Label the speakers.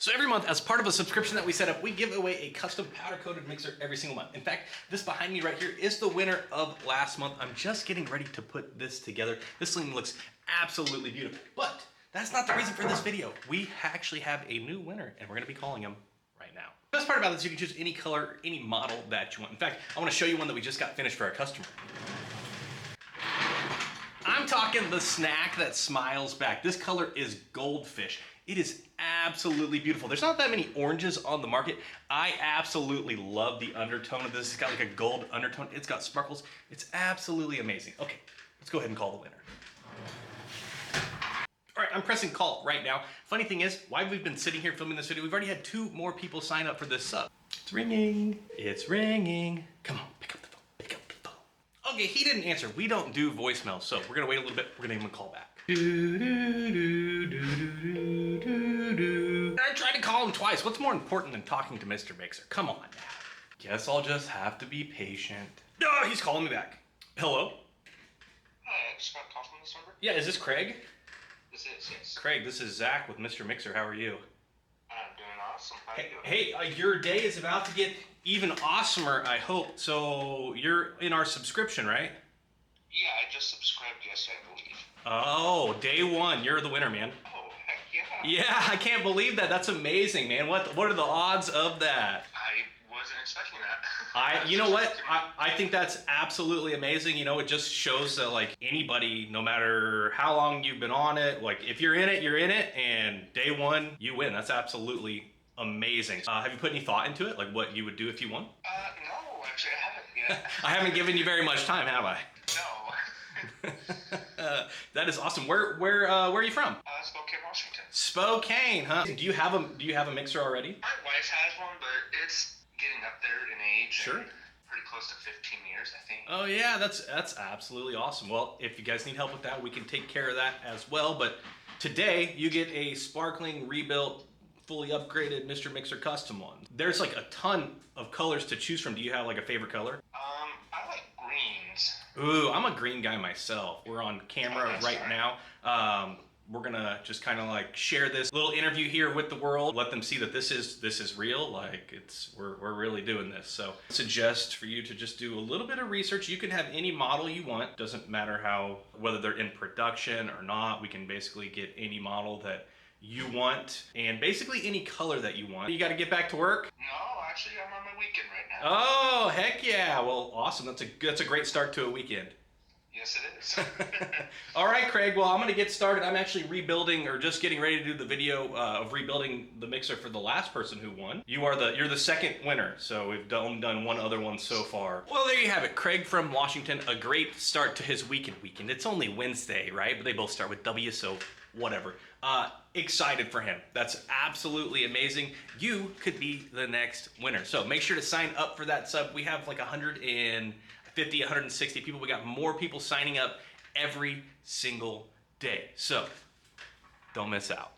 Speaker 1: So every month, as part of a subscription that we set up, we give away a custom powder-coated mixer every single month. In fact, this behind me right here is the winner of last month. I'm just getting ready to put this together. This thing looks absolutely beautiful, but that's not the reason for this video. We actually have a new winner, and we're gonna be calling him right now. The best part about this, you can choose any color, any model that you want. In fact, I wanna show you one that we just got finished for our customer. I'm talking the snack that smiles back. This color is goldfish. It is absolutely beautiful. There's not that many oranges on the market. I absolutely love the undertone of this. It's got like a gold undertone. It's got sparkles. It's absolutely amazing. Okay, let's go ahead and call the winner. All right, I'm pressing call right now. Funny thing is, while we've been sitting here filming this video, we've already had 2 more people sign up for this sub. It's ringing. It's ringing. Come on, pick up the phone. Pick up the phone. Okay, he didn't answer. We don't do voicemail, so we're gonna wait a little bit. We're gonna give him a call back. I tried to call him twice. What's more important than talking to Mr. Mixer? Come on now. Guess I'll just have to be patient. Oh, he's calling me back. Hello?
Speaker 2: Hi, I just got a call from this number.
Speaker 1: Yeah, is this Craig?
Speaker 2: This is, yes.
Speaker 1: Craig, this is Zach with Mr. Mixer. How are you?
Speaker 2: I'm doing awesome. How are you doing?
Speaker 1: Hey, your day is about to get even awesomer, I hope. So you're in our subscription, right?
Speaker 2: Yeah, I just subscribed yesterday, I believe.
Speaker 1: Oh, day 1. You're the winner, man.
Speaker 2: Oh, heck yeah.
Speaker 1: Yeah, I can't believe that. That's amazing, man. What are the odds of that?
Speaker 2: I wasn't expecting that.
Speaker 1: You know what? I think that's absolutely amazing. You know, it just shows that like anybody, no matter how long you've been on it, like if you're in it, you're in it, and day 1, you win. That's absolutely amazing. Have you put any thought into it? Like what you would do if you won?
Speaker 2: No, actually I haven't yet.
Speaker 1: I haven't given you very much time, have I?
Speaker 2: No.
Speaker 1: That is awesome. Where are you from?
Speaker 2: Spokane, Washington.
Speaker 1: Spokane, huh? Do you have a mixer already?
Speaker 2: My wife has one, but it's getting up there in age.
Speaker 1: Sure.
Speaker 2: And pretty close to 15 years, I think.
Speaker 1: Oh yeah, that's absolutely awesome. Well, if you guys need help with that, we can take care of that as well. But today you get a sparkling, rebuilt, fully upgraded Mr. Mixer custom one. There's like a ton of colors to choose from. Do you have like a favorite color?
Speaker 2: I like greens.
Speaker 1: Ooh, I'm a green guy myself. We're on camera right now. We're gonna just kind of like share this little interview here with the world, let them see that this is real. Like we're really doing this. So I suggest for you to just do a little bit of research. You can have any model you want. Doesn't matter whether they're in production or not. We can basically get any model that you want and basically any color that you want. You got to get back to work?
Speaker 2: No, actually I'm on my weekend right now.
Speaker 1: Oh, heck yeah. Well, awesome. That's a great start to a weekend.
Speaker 2: Yes, it is.
Speaker 1: All right, Craig. Well, I'm going to get started. I'm actually rebuilding or just getting ready to do the video of rebuilding the mixer for the last person who won. You're the second winner, so we've only done one other one so far. Well, there you have it. Craig from Washington. A great start to his weekend. It's only Wednesday, right? But they both start with W, so whatever. Excited for him. That's absolutely amazing. You could be the next winner. So make sure to sign up for that sub. We have like 150, 160 people. We got more people signing up every single day. So don't miss out.